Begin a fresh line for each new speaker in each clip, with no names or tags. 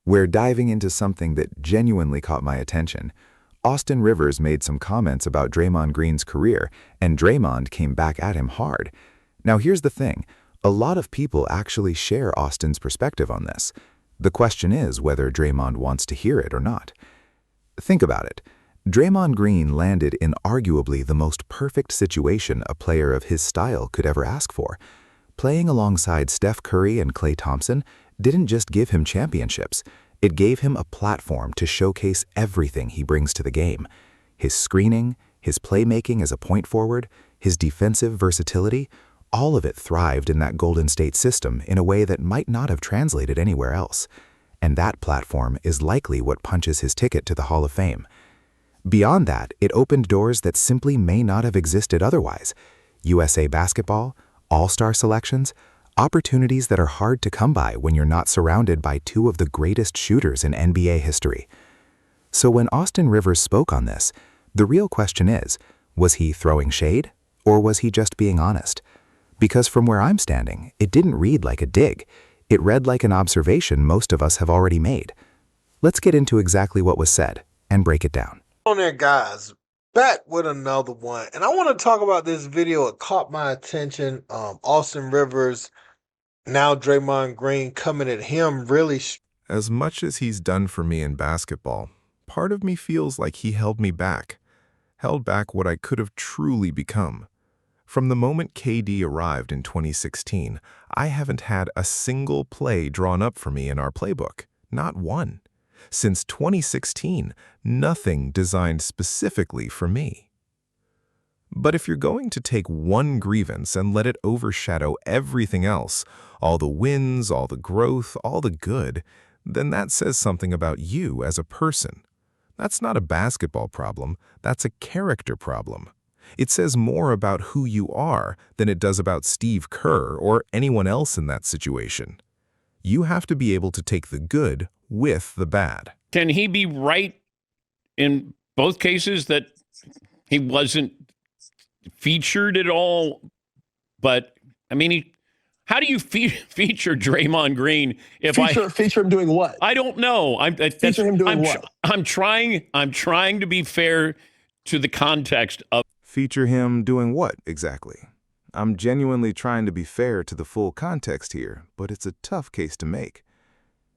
We're diving into something that genuinely caught my attention. Austin Rivers made some comments about Draymond Green's career, and Draymond came back at him hard. Now here's the thing, a lot of people actually share Austin's perspective on this. The question is whether Draymond wants to hear it or not. Think about it. Draymond Green landed in arguably the most perfect situation a player of his style could ever ask for. Playing alongside Steph Curry and Klay Thompson didn't just give him championships, it gave him a platform to showcase everything he brings to the game. His screening, his playmaking as a point forward, his defensive versatility, all of it thrived in that Golden State system in a way that might not have translated anywhere else. And that platform is likely what punches his ticket to the Hall of Fame. Beyond that, it opened doors that simply may not have existed otherwise. USA basketball, all-star selections, opportunities that are hard to come by when you're not surrounded by two of the greatest shooters in NBA history. So when Austin Rivers spoke on this, the real question is, was he throwing shade, or was he just being honest? Because from where I'm standing, it didn't read like a dig. It read like an observation most of us have already made. Let's get into exactly what was said and break it down.
On there, guys, back with another one, and I want to talk about this video. It caught my attention. Austin Rivers, now Draymond Green, coming at him really.
As much as he's done for me in basketball, part of me feels like he held me back, held back what I could have truly become. From the moment KD arrived in 2016, I haven't had a single play drawn up for me in our playbook, not one. Since 2016, nothing designed specifically for me. But if you're going to take one grievance and let it overshadow everything else, all the wins, all the growth, all the good, then that says something about you as a person. That's not a basketball problem, that's a character problem. It says more about who you are than it does about Steve Kerr or anyone else in that situation. You have to be able to take the good with the bad.
Can he be right in both cases that he wasn't featured at all? But, I mean, how do you feature Draymond Green if
feature him doing what?
I don't know.
Feature him doing what?
I'm trying to be fair to the context of.
Feature him doing what exactly? I'm genuinely trying to be fair to the full context here, but it's a tough case to make.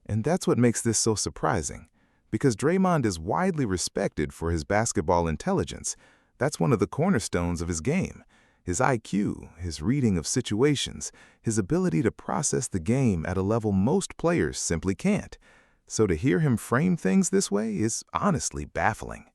And that's what makes this so surprising, because Draymond is widely respected for his basketball intelligence. That's one of the cornerstones of his game. His IQ, his reading of situations, his ability to process the game at a level most players simply can't. So to hear him frame things this way is honestly baffling.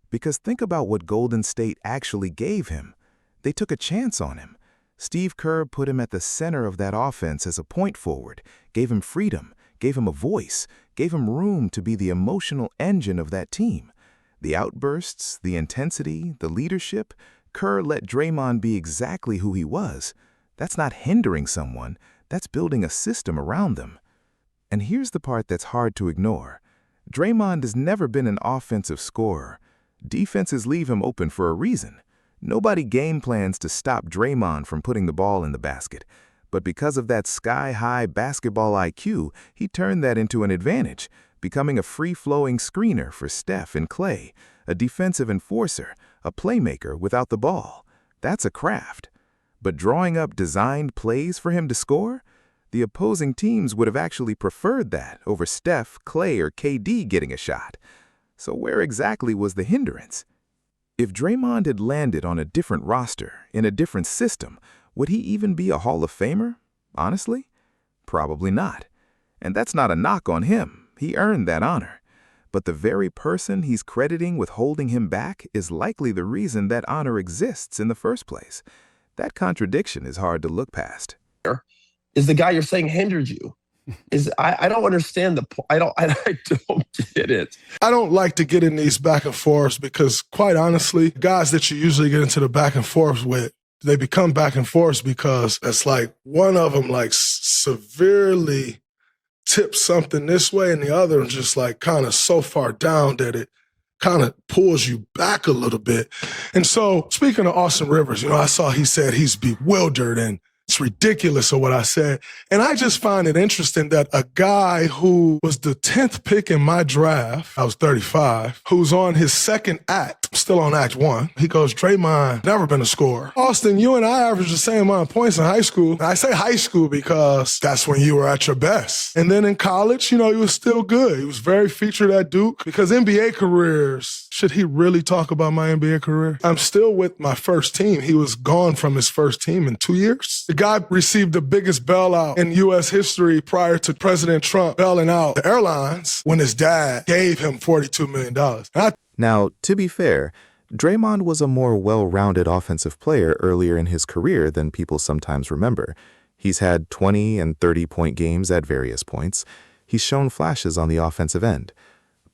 Because think about what Golden State actually gave him. They took a chance on him. Steve Kerr put him at the center of that offense as a point forward, gave him freedom, gave him a voice, gave him room to be the emotional engine of that team. The outbursts, the intensity, the leadership, Kerr let Draymond be exactly who he was. That's not hindering someone, that's building a system around them. And here's the part that's hard to ignore. Draymond has never been an offensive scorer. Defenses leave him open for a reason. Nobody game plans to stop Draymond from putting the ball in the basket. But because of that sky-high basketball IQ, he turned that into an advantage, becoming a free-flowing screener for Steph and Klay, a defensive enforcer, a playmaker without the ball. That's a craft. But drawing up designed plays for him to score? The opposing teams would have actually preferred that over Steph, Klay, or KD getting a shot. So where exactly was the hindrance? If Draymond had landed on a different roster, in a different system, would he even be a Hall of Famer? Honestly? Probably not. And that's not a knock on him. He earned that honor. But the very person he's crediting with holding him back is likely the reason that honor exists in the first place. That contradiction is hard to look past.
Is the guy you're saying hindered you? I don't understand the point. I don't get it.
I don't like to get in these back and forths because, quite honestly, guys that you usually get into the back and forths with, they become back and forths because it's like one of them like severely tips something this way and the other is just like kind of so far down that it kind of pulls you back a little bit. And so, speaking of Austin Rivers, I saw he said he's bewildered and It's ridiculous of what I said. And I just find it interesting that a guy who was the 10th pick in my draft, I was 35, who's on his second act, still on act 1, he goes, Draymond, never been a scorer. Austin, you and I averaged the same amount of points in high school. And I say high school because that's when you were at your best. And then in college, he was still good. He was very featured at Duke because NBA careers, should he really talk about my NBA career? I'm still with my first team. He was gone from his first team in 2 years. The guy received the biggest bailout in U.S. history prior to President Trump bailing out the airlines when his dad gave him $42 million.
Now, to be fair, Draymond was a more well-rounded offensive player earlier in his career than people sometimes remember. He's had 20 and 30-point games at various points. He's shown flashes on the offensive end.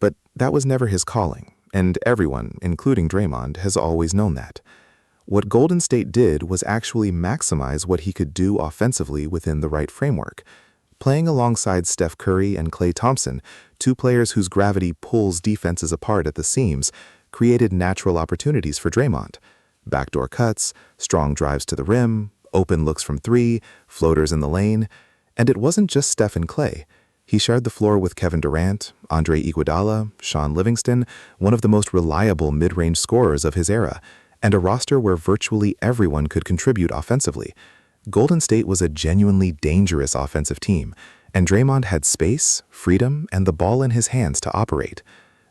But that was never his calling, and everyone, including Draymond, has always known that. What Golden State did was actually maximize what he could do offensively within the right framework. Playing alongside Steph Curry and Klay Thompson, two players whose gravity pulls defenses apart at the seams, created natural opportunities for Draymond. Backdoor cuts, strong drives to the rim, open looks from three, floaters in the lane. And it wasn't just Steph and Klay. He shared the floor with Kevin Durant, Andre Iguodala, Sean Livingston, one of the most reliable mid-range scorers of his era, and a roster where virtually everyone could contribute offensively. Golden State was a genuinely dangerous offensive team, and Draymond had space, freedom, and the ball in his hands to operate.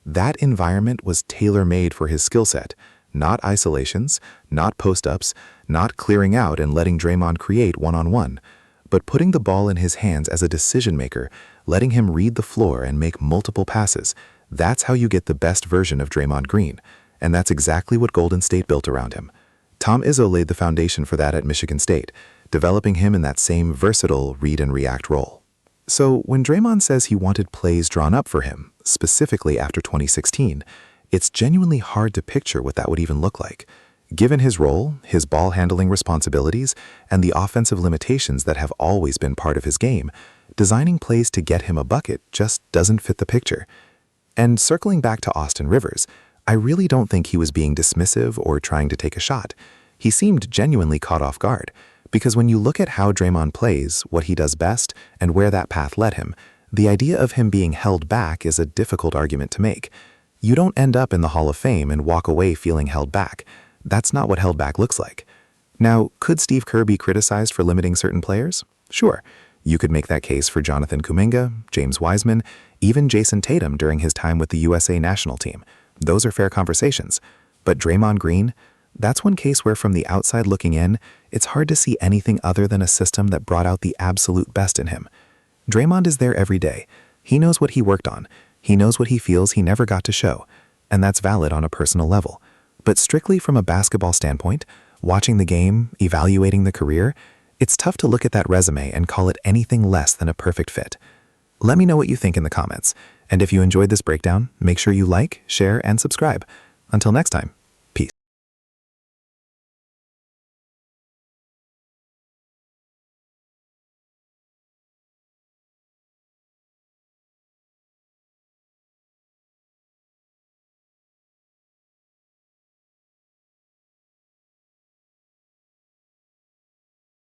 That environment was tailor-made for his skill set, not isolations, not post-ups, not clearing out and letting Draymond create one-on-one, but putting the ball in his hands as a decision-maker, letting him read the floor and make multiple passes. That's how you get the best version of Draymond Green. And that's exactly what Golden State built around him. Tom Izzo laid the foundation for that at Michigan State, developing him in that same versatile read-and-react role. So when Draymond says he wanted plays drawn up for him, specifically after 2016, it's genuinely hard to picture what that would even look like. Given his role, his ball-handling responsibilities, and the offensive limitations that have always been part of his game, designing plays to get him a bucket just doesn't fit the picture. And circling back to Austin Rivers, I really don't think he was being dismissive or trying to take a shot. He seemed genuinely caught off guard, because when you look at how Draymond plays, what he does best, and where that path led him, the idea of him being held back is a difficult argument to make. You don't end up in the Hall of Fame and walk away feeling held back. That's not what held back looks like. Now, could Steve Kerr be criticized for limiting certain players? Sure. You could make that case for Jonathan Kuminga, James Wiseman, even Jason Tatum during his time with the USA national team. Those are fair conversations. But Draymond Green, that's one case where from the outside looking in, it's hard to see anything other than a system that brought out the absolute best in him. Draymond is there every day. He knows what he worked on. He knows what he feels he never got to show. And that's valid on a personal level. But strictly from a basketball standpoint, watching the game, evaluating the career, it's tough to look at that resume and call it anything less than a perfect fit. Let me know what you think in the comments. And if you enjoyed this breakdown, make sure you like, share, and subscribe. Until next time.